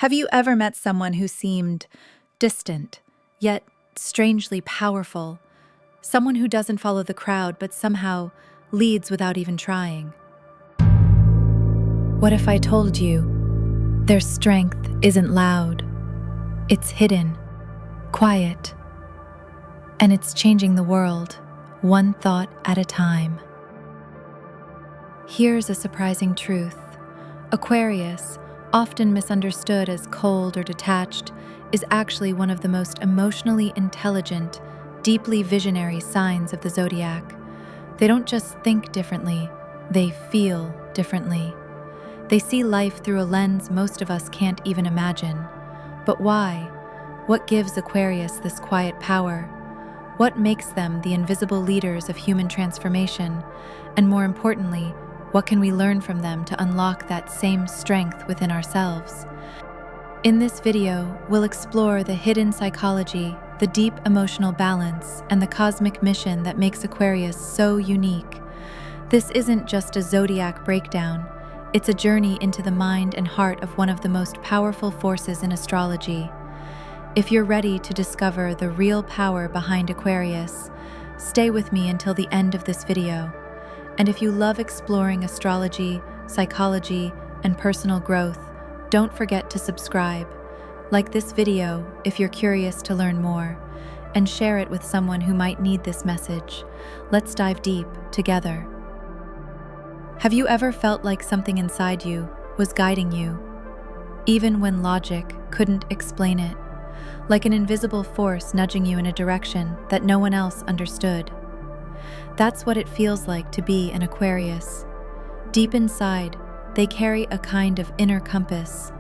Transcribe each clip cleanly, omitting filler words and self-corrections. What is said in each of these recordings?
Have you ever met someone who seemed distant, yet strangely powerful? Someone who doesn't follow the crowd but somehow leads without even trying? What if I told you their strength isn't loud? It's hidden, quiet, and it's changing the world, one thought at a time. Here's a surprising truth. Aquarius, often misunderstood as cold or detached, is actually one of the most emotionally intelligent, deeply visionary signs of the Zodiac. They don't just think differently, they feel differently. They see life through a lens most of us can't even imagine. But why? What gives Aquarius this quiet power? What makes them the invisible leaders of human transformation? And more importantly, what can we learn from them to unlock that same strength within ourselves? In this video, we'll explore the hidden psychology, the deep emotional balance, and the cosmic mission that makes Aquarius so unique. This isn't just a zodiac breakdown, it's a journey into the mind and heart of one of the most powerful forces in astrology. If you're ready to discover the real power behind Aquarius, stay with me until the end of this video. And if you love exploring astrology, psychology, and personal growth, don't forget to subscribe. Like this video if you're curious to learn more, and share it with someone who might need this message. Let's dive deep together. Have you ever felt like something inside you was guiding you, even when logic couldn't explain it? Like an invisible force nudging you in a direction that no one else understood? That's what it feels like to be an Aquarius. Deep inside, they carry a kind of inner compass,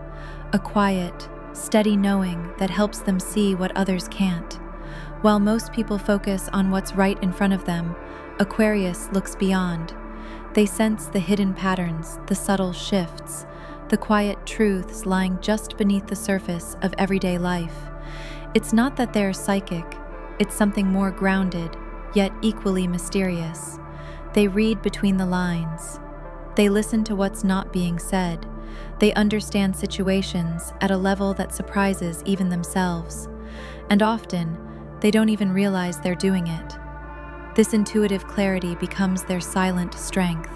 a quiet, steady knowing that helps them see what others can't. While most people focus on what's right in front of them, Aquarius looks beyond. They sense the hidden patterns, the subtle shifts, the quiet truths lying just beneath the surface of everyday life. It's not that they're psychic, it's something more grounded, yet equally mysterious. They read between the lines. They listen to what's not being said. They understand situations at a level that surprises even themselves. And often, they don't even realize they're doing it. This intuitive clarity becomes their silent strength.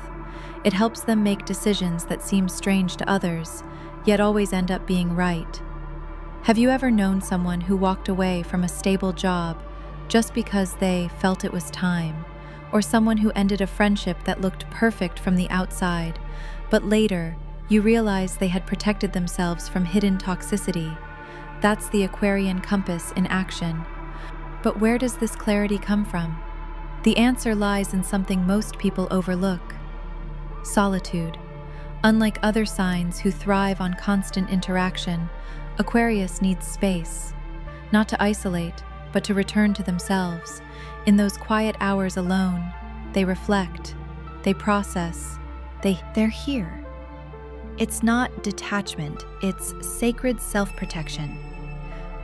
It helps them make decisions that seem strange to others, yet always end up being right. Have you ever known someone who walked away from a stable job just because they felt it was time? Or someone who ended a friendship that looked perfect from the outside, but later you realize they had protected themselves from hidden toxicity? That's the Aquarian compass in action. But where does this clarity come from? The answer lies in something most people overlook: solitude. Unlike other signs who thrive on constant interaction, Aquarius needs space, not to isolate, but to return to themselves. In those quiet hours alone, they reflect, they process, they're here. It's not detachment, it's sacred self-protection.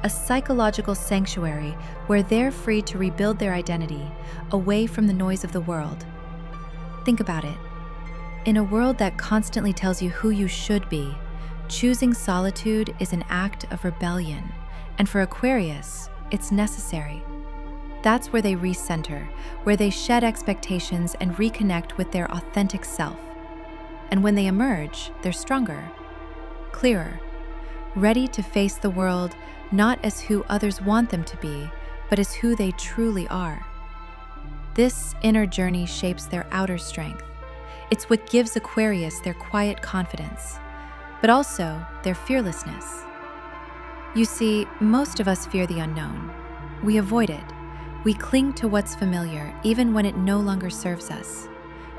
A psychological sanctuary where they're free to rebuild their identity away from the noise of the world. Think about it. In a world that constantly tells you who you should be, choosing solitude is an act of rebellion, and for Aquarius, it's necessary. That's where they recenter, where they shed expectations and reconnect with their authentic self. And when they emerge, they're stronger, clearer, ready to face the world not as who others want them to be, but as who they truly are. This inner journey shapes their outer strength. It's what gives Aquarius their quiet confidence, but also their fearlessness. You see, most of us fear the unknown. We avoid it. We cling to what's familiar, even when it no longer serves us.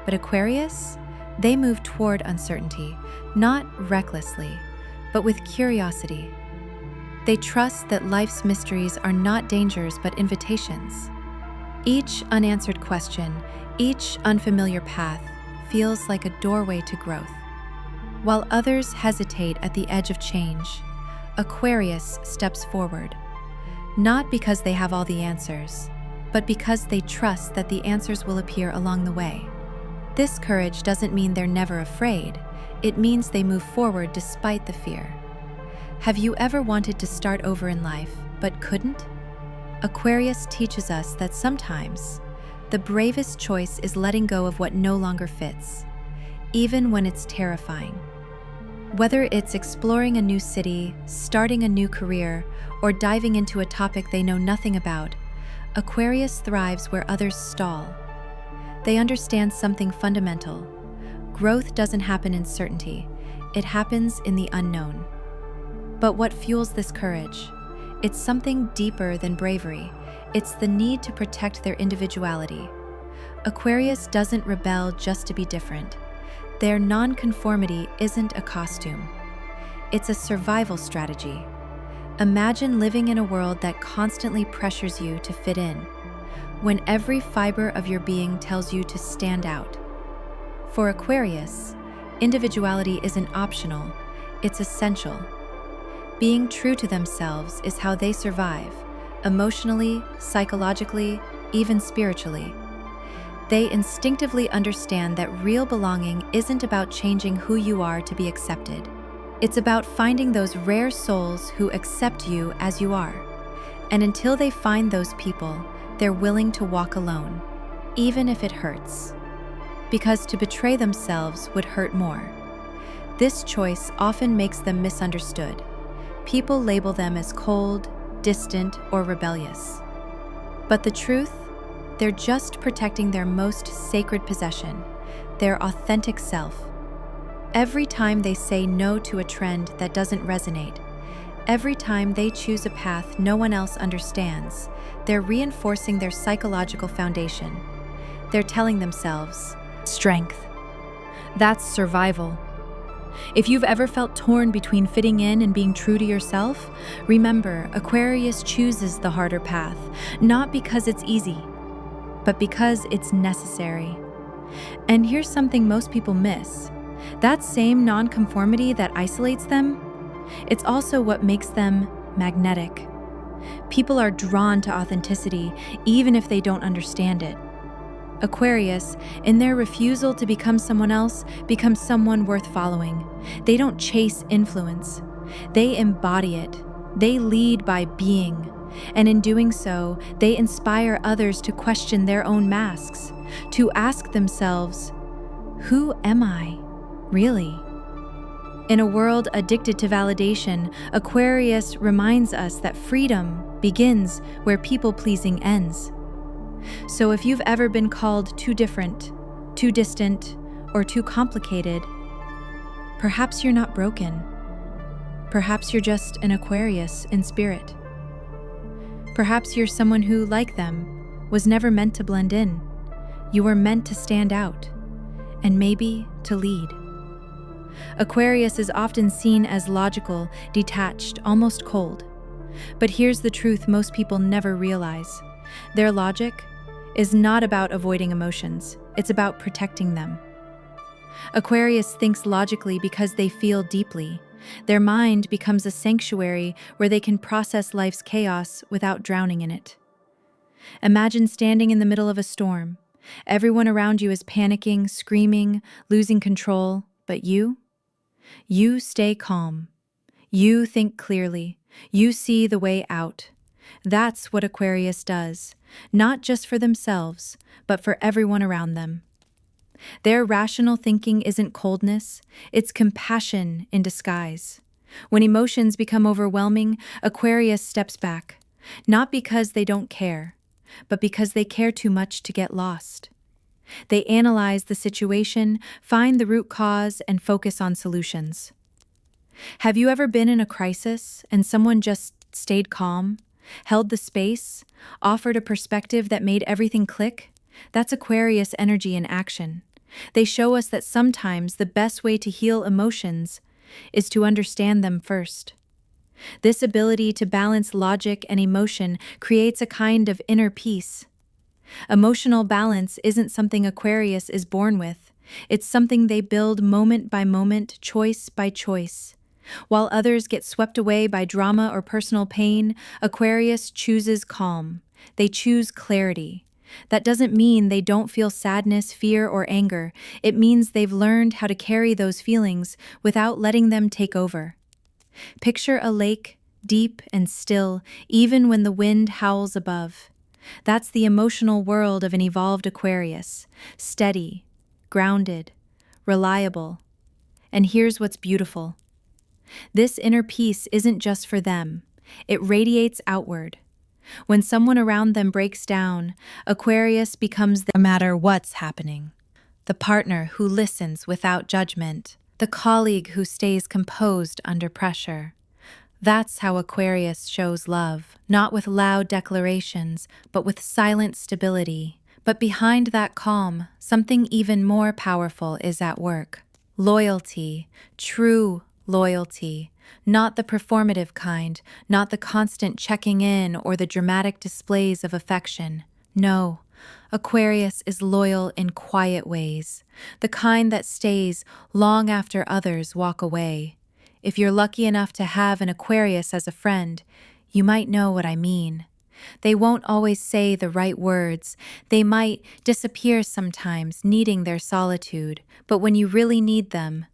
But Aquarius, they move toward uncertainty, not recklessly, but with curiosity. They trust that life's mysteries are not dangers, but invitations. Each unanswered question, each unfamiliar path, feels like a doorway to growth. While others hesitate at the edge of change, Aquarius steps forward, not because they have all the answers, but because they trust that the answers will appear along the way. This courage doesn't mean they're never afraid. It means they move forward despite the fear. Have you ever wanted to start over in life, but couldn't? Aquarius teaches us that sometimes the bravest choice is letting go of what no longer fits, even when it's terrifying. Whether it's exploring a new city, starting a new career, or diving into a topic they know nothing about, Aquarius thrives where others stall. They understand something fundamental. Growth doesn't happen in certainty, it happens in the unknown. But what fuels this courage? It's something deeper than bravery. It's the need to protect their individuality. Aquarius doesn't rebel just to be different. Their nonconformity isn't a costume. It's a survival strategy. Imagine living in a world that constantly pressures you to fit in, when every fiber of your being tells you to stand out. For Aquarius, individuality isn't optional, it's essential. Being true to themselves is how they survive, emotionally, psychologically, even spiritually. They instinctively understand that real belonging isn't about changing who you are to be accepted. It's about finding those rare souls who accept you as you are. And until they find those people, they're willing to walk alone, even if it hurts. Because to betray themselves would hurt more. This choice often makes them misunderstood. People label them as cold, distant, or rebellious. But the truth? They're just protecting their most sacred possession, their authentic self. Every time they say no to a trend that doesn't resonate, every time they choose a path no one else understands, they're reinforcing their psychological foundation. They're telling themselves, strength. That's survival. If you've ever felt torn between fitting in and being true to yourself, remember, Aquarius chooses the harder path, not because it's easy, but because it's necessary. And here's something most people miss. That same nonconformity that isolates them, it's also what makes them magnetic. People are drawn to authenticity, even if they don't understand it. Aquarius, in their refusal to become someone else, becomes someone worth following. They don't chase influence. They embody it. They lead by being. And in doing so, they inspire others to question their own masks, to ask themselves, who am I, really? In a world addicted to validation, Aquarius reminds us that freedom begins where people-pleasing ends. So if you've ever been called too different, too distant, or too complicated, perhaps you're not broken. Perhaps you're just an Aquarius in spirit. Perhaps you're someone who, like them, was never meant to blend in. You were meant to stand out, and maybe to lead. Aquarius is often seen as logical, detached, almost cold. But here's the truth most people never realize. Their logic is not about avoiding emotions, it's about protecting them. Aquarius thinks logically because they feel deeply. Their mind becomes a sanctuary where they can process life's chaos without drowning in it. Imagine standing in the middle of a storm. Everyone around you is panicking, screaming, losing control, but you stay calm. You think clearly. You see the way out. That's what Aquarius does, not just for themselves, but for everyone around them. Their rational thinking isn't coldness, it's compassion in disguise. When emotions become overwhelming, Aquarius steps back, not because they don't care, but because they care too much to get lost. They analyze the situation, find the root cause, and focus on solutions. Have you ever been in a crisis and someone just stayed calm, held the space, offered a perspective that made everything click? That's Aquarius energy in action. They show us that sometimes the best way to heal emotions is to understand them first. This ability to balance logic and emotion creates a kind of inner peace. Emotional balance isn't something Aquarius is born with. It's something they build moment by moment, choice by choice. While others get swept away by drama or personal pain, Aquarius chooses calm. They choose clarity. That doesn't mean they don't feel sadness, fear, or anger. It means they've learned how to carry those feelings without letting them take over. Picture a lake, deep and still, even when the wind howls above. That's the emotional world of an evolved Aquarius, steady, grounded, reliable. And here's what's beautiful. This inner peace isn't just for them. It radiates outward. When someone around them breaks down, Aquarius becomes no matter what's happening. The partner who listens without judgment, the colleague who stays composed under pressure. That's how Aquarius shows love, not with loud declarations, but with silent stability. But behind that calm, something even more powerful is at work. Loyalty, true loyalty, not the performative kind, not the constant checking in or the dramatic displays of affection. No, Aquarius is loyal in quiet ways, the kind that stays long after others walk away. If you're lucky enough to have an Aquarius as a friend, you might know what I mean. They won't always say the right words. They might disappear sometimes, needing their solitude. But when you really need them,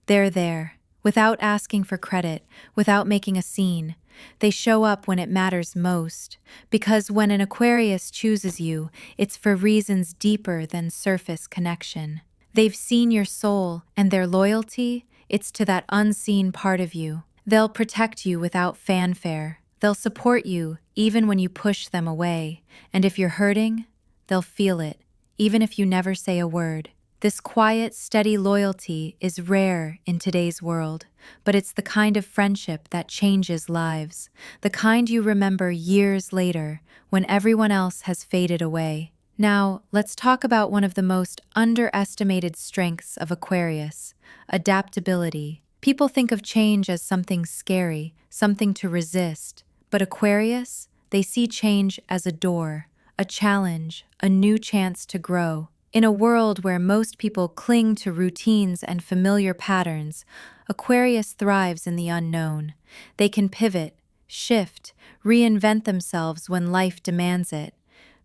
they're there, without asking for credit, without making a scene. They show up when it matters most. Because when an Aquarius chooses you, it's for reasons deeper than surface connection. They've seen your soul, and their loyalty, it's to that unseen part of you. They'll protect you without fanfare. They'll support you even when you push them away. And if you're hurting, they'll feel it, even if you never say a word. This quiet, steady loyalty is rare in today's world, but it's the kind of friendship that changes lives, the kind you remember years later when everyone else has faded away. Now, let's talk about one of the most underestimated strengths of Aquarius: adaptability. People think of change as something scary, something to resist, but Aquarius, they see change as a door, a challenge, a new chance to grow. In a world where most people cling to routines and familiar patterns, Aquarius thrives in the unknown. They can pivot, shift, reinvent themselves when life demands it.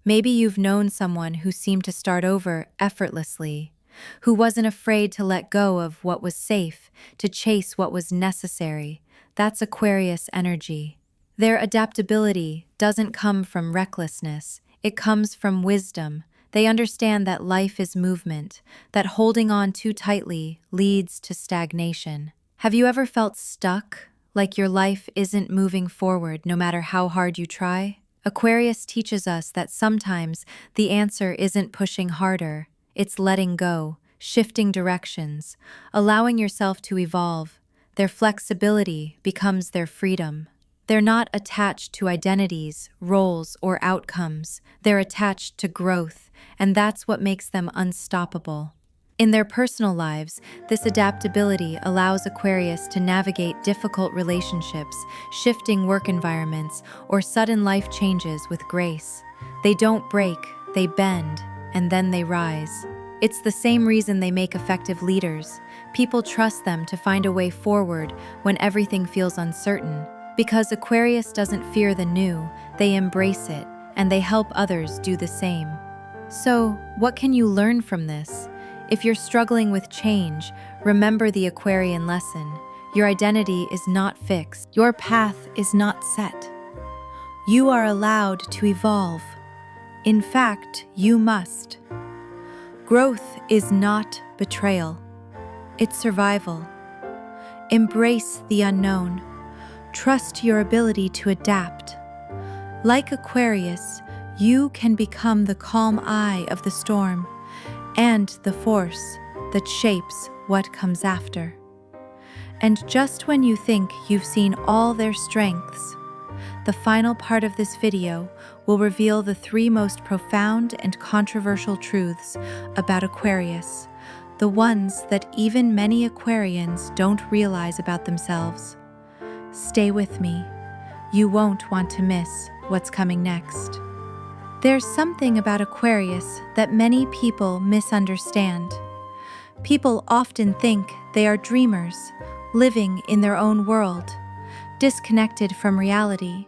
Maybe you've known someone who seemed to start over effortlessly, who wasn't afraid to let go of what was safe, to chase what was necessary. That's Aquarius energy. Their adaptability doesn't come from recklessness, it comes from wisdom. They understand that life is movement, that holding on too tightly leads to stagnation. Have you ever felt stuck, like your life isn't moving forward no matter how hard you try? Aquarius teaches us that sometimes the answer isn't pushing harder, it's letting go, shifting directions, allowing yourself to evolve. Their flexibility becomes their freedom. They're not attached to identities, roles, or outcomes. They're attached to growth, and that's what makes them unstoppable. In their personal lives, this adaptability allows Aquarius to navigate difficult relationships, shifting work environments, or sudden life changes with grace. They don't break, they bend, and then they rise. It's the same reason they make effective leaders. People trust them to find a way forward when everything feels uncertain. Because Aquarius doesn't fear the new, they embrace it, and they help others do the same. So, what can you learn from this? If you're struggling with change, remember the Aquarian lesson. Your identity is not fixed. Your path is not set. You are allowed to evolve. In fact, you must. Growth is not betrayal. It's survival. Embrace the unknown. Trust your ability to adapt. Like Aquarius, you can become the calm eye of the storm and the force that shapes what comes after. And just when you think you've seen all their strengths, the final part of this video will reveal the 3 most profound and controversial truths about Aquarius, the ones that even many Aquarians don't realize about themselves. Stay with me. You won't want to miss what's coming next. There's something about Aquarius that many people misunderstand. People often think they are dreamers, living in their own world, disconnected from reality.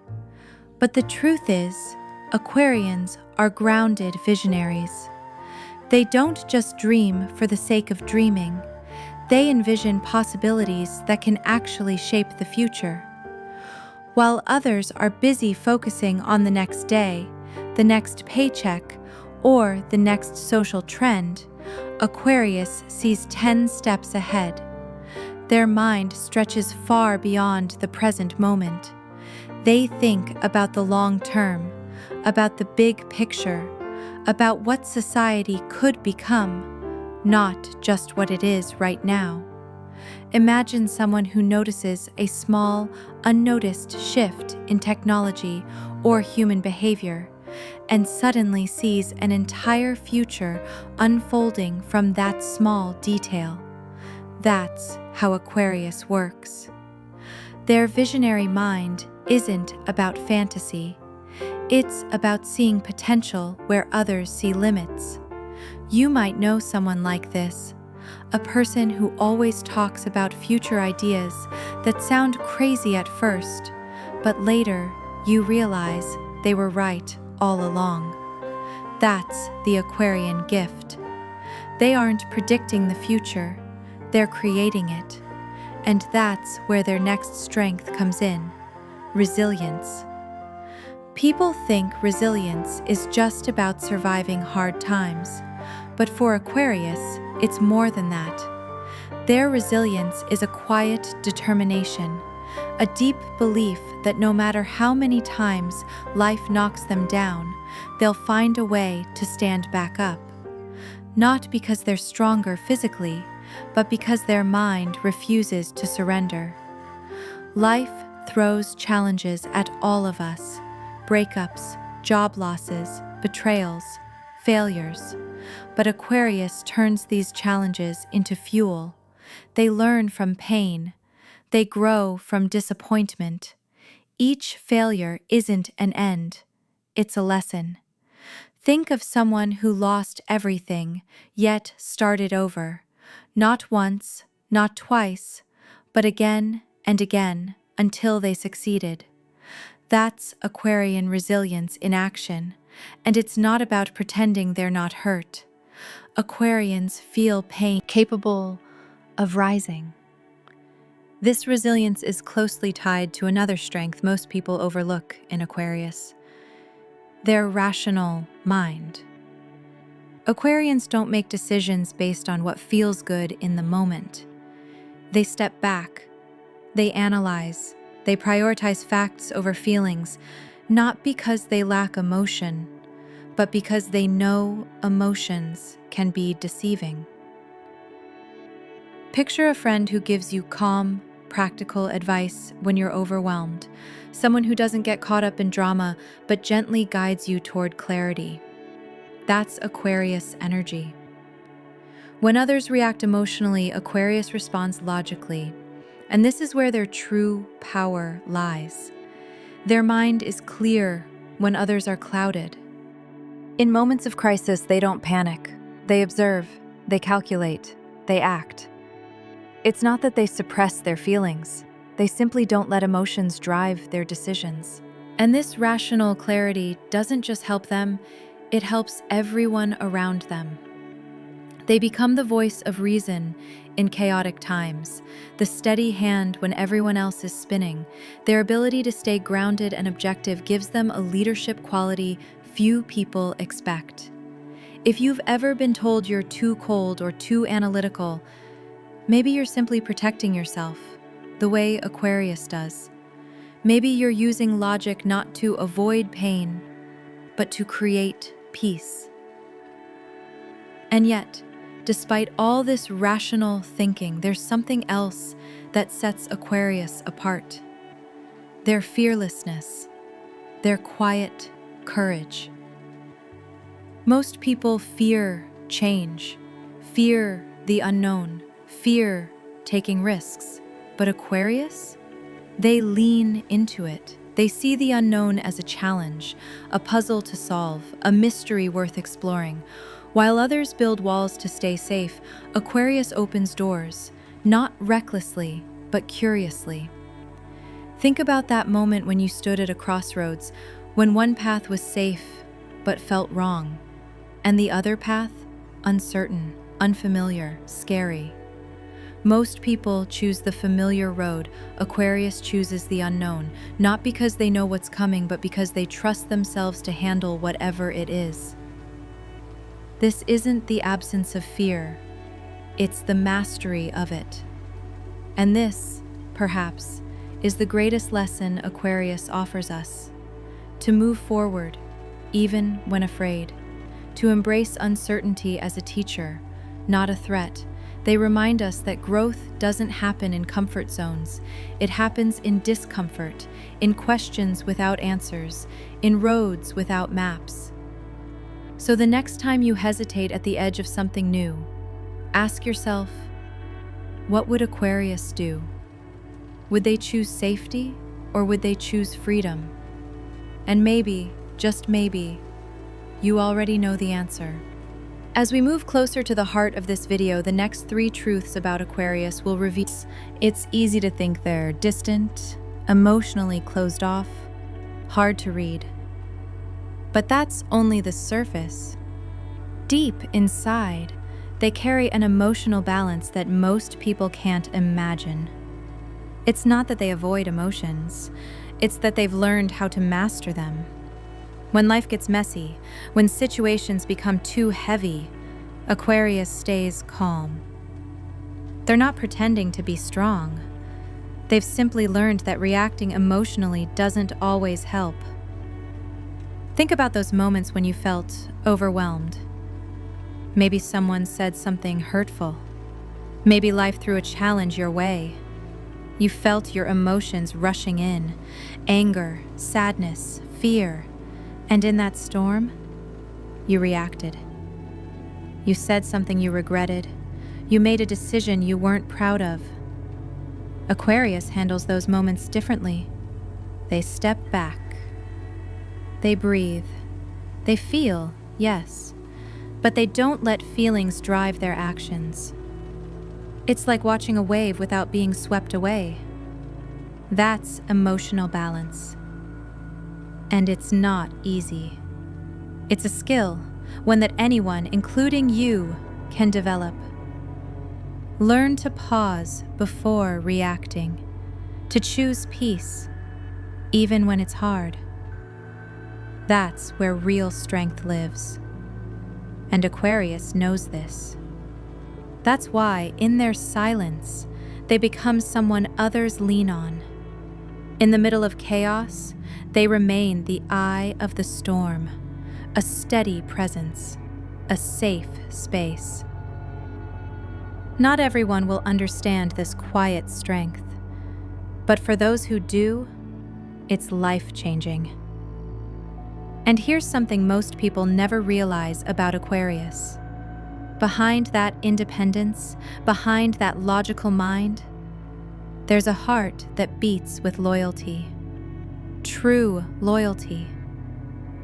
But the truth is, Aquarians are grounded visionaries. They don't just dream for the sake of dreaming. They envision possibilities that can actually shape the future. While others are busy focusing on the next day, the next paycheck, or the next social trend, Aquarius sees 10 steps ahead. Their mind stretches far beyond the present moment. They think about the long term, about the big picture, about what society could become, not just what it is right now. Imagine someone who notices a small, unnoticed shift in technology or human behavior, and suddenly sees an entire future unfolding from that small detail. That's how Aquarius works. Their visionary mind isn't about fantasy. It's about seeing potential where others see limits. You might know someone like this, a person who always talks about future ideas that sound crazy at first, but later you realize they were right all along. That's the Aquarian gift. They aren't predicting the future, they're creating it. And that's where their next strength comes in: resilience. People think resilience is just about surviving hard times, but for Aquarius, it's more than that. Their resilience is a quiet determination, a deep belief that no matter how many times life knocks them down, they'll find a way to stand back up. Not because they're stronger physically, but because their mind refuses to surrender. Life throws challenges at all of us: breakups, job losses, betrayals, failures. But Aquarius turns these challenges into fuel. They learn from pain. They grow from disappointment. Each failure isn't an end, it's a lesson. Think of someone who lost everything, yet started over. Not once, not twice, but again and again until they succeeded. That's Aquarian resilience in action, and it's not about pretending they're not hurt. Aquarians feel pain, capable of rising. This resilience is closely tied to another strength most people overlook in Aquarius: their rational mind. Aquarians don't make decisions based on what feels good in the moment. They step back, they analyze, they prioritize facts over feelings, not because they lack emotion, but because they know emotions can be deceiving. Picture a friend who gives you calm, practical advice when you're overwhelmed, someone who doesn't get caught up in drama but gently guides you toward clarity. That's Aquarius energy. When others react emotionally, Aquarius responds logically, and this is where their true power lies. Their mind is clear when others are clouded. In moments of crisis, they don't panic. They observe, they calculate, they act. It's not that they suppress their feelings. They simply don't let emotions drive their decisions. And this rational clarity doesn't just help them, it helps everyone around them. They become the voice of reason in chaotic times, the steady hand when everyone else is spinning. Their ability to stay grounded and objective gives them a leadership quality few people expect. If you've ever been told you're too cold or too analytical, maybe you're simply protecting yourself, the way Aquarius does. Maybe you're using logic not to avoid pain, but to create peace. And yet, despite all this rational thinking, there's something else that sets Aquarius apart: their fearlessness, their quiet courage. Most people fear change, fear the unknown, fear taking risks. But Aquarius? They lean into it. They see the unknown as a challenge, a puzzle to solve, a mystery worth exploring. While others build walls to stay safe, Aquarius opens doors, not recklessly, but curiously. Think about that moment when you stood at a crossroads, when one path was safe, but felt wrong, and the other path, uncertain, unfamiliar, scary. Most people choose the familiar road. Aquarius chooses the unknown, not because they know what's coming, but because they trust themselves to handle whatever it is. This isn't the absence of fear, it's the mastery of it. And this, perhaps, is the greatest lesson Aquarius offers us: to move forward, even when afraid, to embrace uncertainty as a teacher, not a threat. They remind us that growth doesn't happen in comfort zones. It happens in discomfort, in questions without answers, in roads without maps. So the next time you hesitate at the edge of something new, ask yourself, what would Aquarius do? Would they choose safety, or would they choose freedom? And maybe, just maybe, you already know the answer. As we move closer to the heart of this video, the next 3 truths about Aquarius will reveal. It's easy to think they're distant, emotionally closed off, hard to read. But that's only the surface. Deep inside, they carry an emotional balance that most people can't imagine. It's not that they avoid emotions, it's that they've learned how to master them. When life gets messy, when situations become too heavy, Aquarius stays calm. They're not pretending to be strong. They've simply learned that reacting emotionally doesn't always help. Think about those moments when you felt overwhelmed. Maybe someone said something hurtful. Maybe life threw a challenge your way. You felt your emotions rushing in: anger, sadness, fear. And in that storm, you reacted. You said something you regretted. You made a decision you weren't proud of. Aquarius handles those moments differently. They step back. They breathe. They feel, yes, but they don't let feelings drive their actions. It's like watching a wave without being swept away. That's emotional balance. And it's not easy. It's a skill, one that anyone, including you, can develop. Learn to pause before reacting, to choose peace, even when it's hard. That's where real strength lives. And Aquarius knows this. That's why, in their silence, they become someone others lean on. In the middle of chaos, they remain the eye of the storm, a steady presence, a safe space. Not everyone will understand this quiet strength, but for those who do, it's life-changing. And here's something most people never realize about Aquarius. Behind that independence, behind that logical mind, there's a heart that beats with loyalty. True loyalty.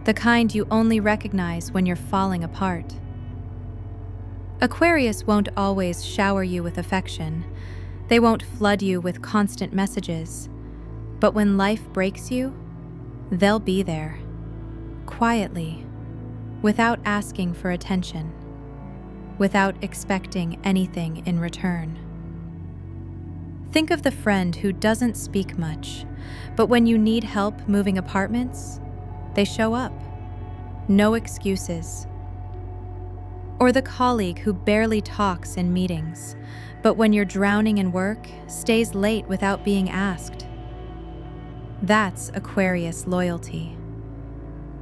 The kind you only recognize when you're falling apart. Aquarius won't always shower you with affection. They won't flood you with constant messages. But when life breaks you, they'll be there. Quietly, without asking for attention, without expecting anything in return. Think of the friend who doesn't speak much, but when you need help moving apartments, they show up. No excuses. Or the colleague who barely talks in meetings, but when you're drowning in work, stays late without being asked. That's Aquarius loyalty.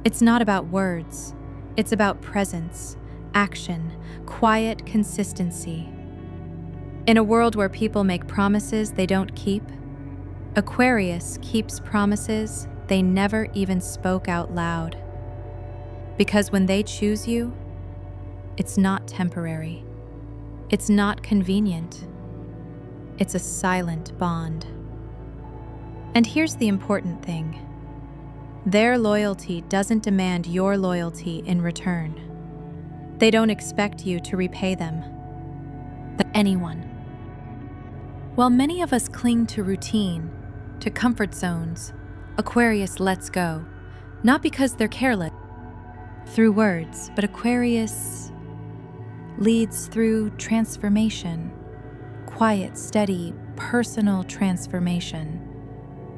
It's not about words, it's about presence, action, quiet consistency. In a world where people make promises they don't keep, Aquarius keeps promises they never even spoke out loud. Because when they choose you, it's not temporary. It's not convenient. It's a silent bond. And here's the important thing. Their loyalty doesn't demand your loyalty in return. They don't expect you to repay them. Anyone. While many of us cling to routine, to comfort zones, Aquarius lets go, not because they're careless through words, but Aquarius leads through transformation, quiet, steady, personal transformation.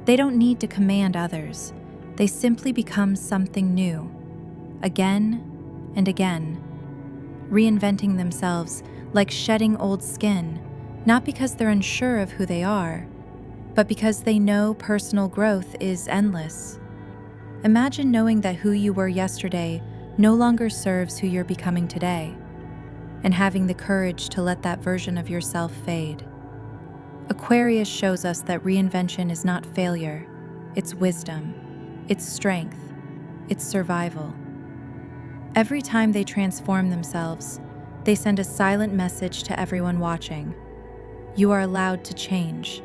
They don't need to command others. They simply become something new, again and again, reinventing themselves like shedding old skin, not because they're unsure of who they are, but because they know personal growth is endless. Imagine knowing that who you were yesterday no longer serves who you're becoming today, and having the courage to let that version of yourself fade. Aquarius shows us that reinvention is not failure, it's wisdom, it's strength, it's survival. Every time they transform themselves, they send a silent message to everyone watching. You are allowed to change.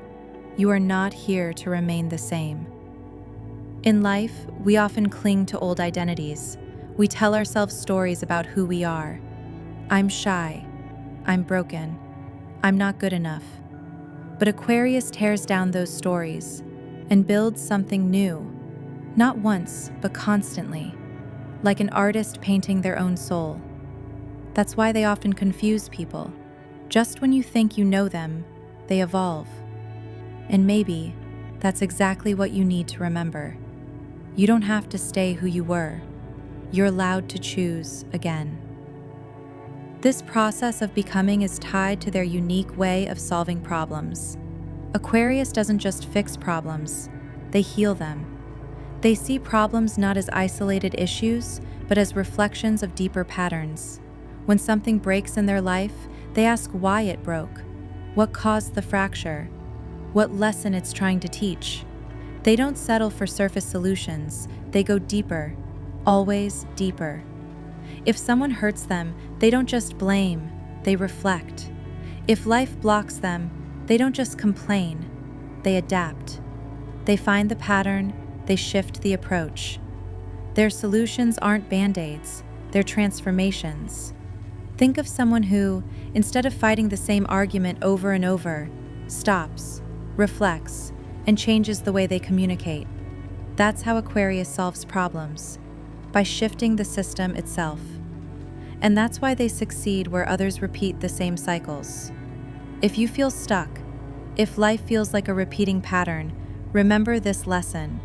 You are not here to remain the same. In life, we often cling to old identities. We tell ourselves stories about who we are. I'm shy. I'm broken. I'm not good enough. But Aquarius tears down those stories and builds something new, not once, but constantly, like an artist painting their own soul. That's why they often confuse people. Just when you think you know them, they evolve. And maybe that's exactly what you need to remember. You don't have to stay who you were. You're allowed to choose again. This process of becoming is tied to their unique way of solving problems. Aquarius doesn't just fix problems, they heal them. They see problems not as isolated issues, but as reflections of deeper patterns. When something breaks in their life, they ask why it broke, what caused the fracture, what lesson it's trying to teach. They don't settle for surface solutions, they go deeper, always deeper. If someone hurts them, they don't just blame, they reflect. If life blocks them, they don't just complain, they adapt. They find the pattern, they shift the approach. Their solutions aren't band-aids, they're transformations. Think of someone who, instead of fighting the same argument over and over, stops, reflects, and changes the way they communicate. That's how Aquarius solves problems, by shifting the system itself. And that's why they succeed where others repeat the same cycles. If you feel stuck, if life feels like a repeating pattern, remember this lesson.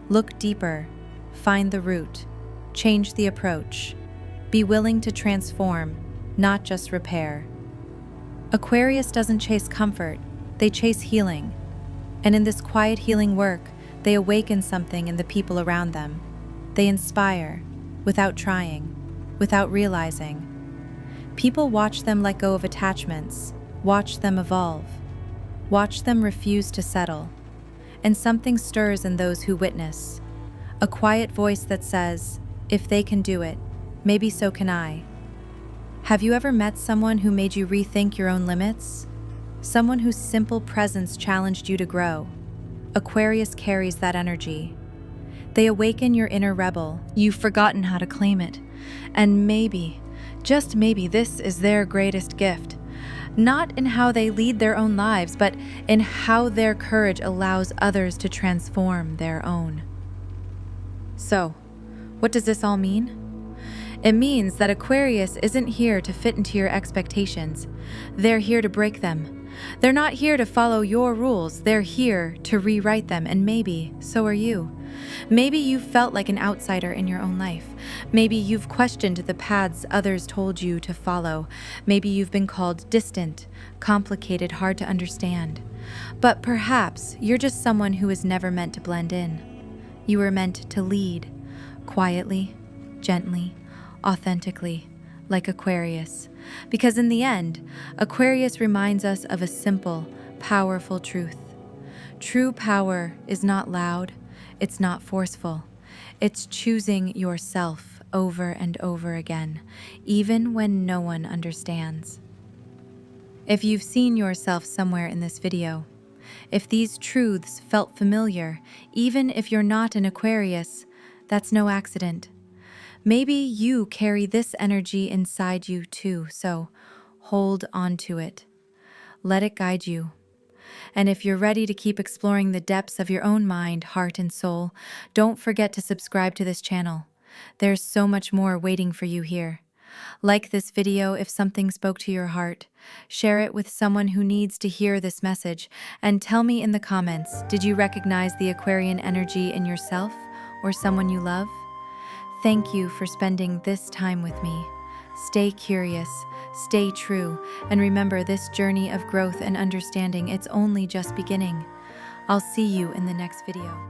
Look deeper, find the root, change the approach. Be willing to transform, not just repair. Aquarius doesn't chase comfort, they chase healing. And in this quiet healing work, they awaken something in the people around them. They inspire, without trying, without realizing. People watch them let go of attachments, watch them evolve, watch them refuse to settle. And something stirs in those who witness. A quiet voice that says, if they can do it, maybe so can I. Have you ever met someone who made you rethink your own limits? Someone whose simple presence challenged you to grow? Aquarius carries that energy. They awaken your inner rebel. You've forgotten how to claim it. And maybe, just maybe, this is their greatest gift. Not in how they lead their own lives, but in how their courage allows others to transform their own. So, what does this all mean? It means that Aquarius isn't here to fit into your expectations. They're here to break them. They're not here to follow your rules. They're here to rewrite them, and maybe so are you. Maybe you've felt like an outsider in your own life. Maybe you've questioned the paths others told you to follow. Maybe you've been called distant, complicated, hard to understand. But perhaps you're just someone who was never meant to blend in. You were meant to lead, quietly, gently, authentically, like Aquarius. Because in the end, Aquarius reminds us of a simple, powerful truth. True power is not loud, it's not forceful. It's choosing yourself over and over again, even when no one understands. If you've seen yourself somewhere in this video, if these truths felt familiar, even if you're not an Aquarius, that's no accident. Maybe you carry this energy inside you too, so hold on to it. Let it guide you. And if you're ready to keep exploring the depths of your own mind, heart, and soul, don't forget to subscribe to this channel. There's so much more waiting for you here. Like this video if something spoke to your heart. Share it with someone who needs to hear this message. And tell me in the comments, did you recognize the Aquarian energy in yourself or someone you love? Thank you for spending this time with me. Stay curious, stay true, and remember this journey of growth and understanding, it's only just beginning. I'll see you in the next video.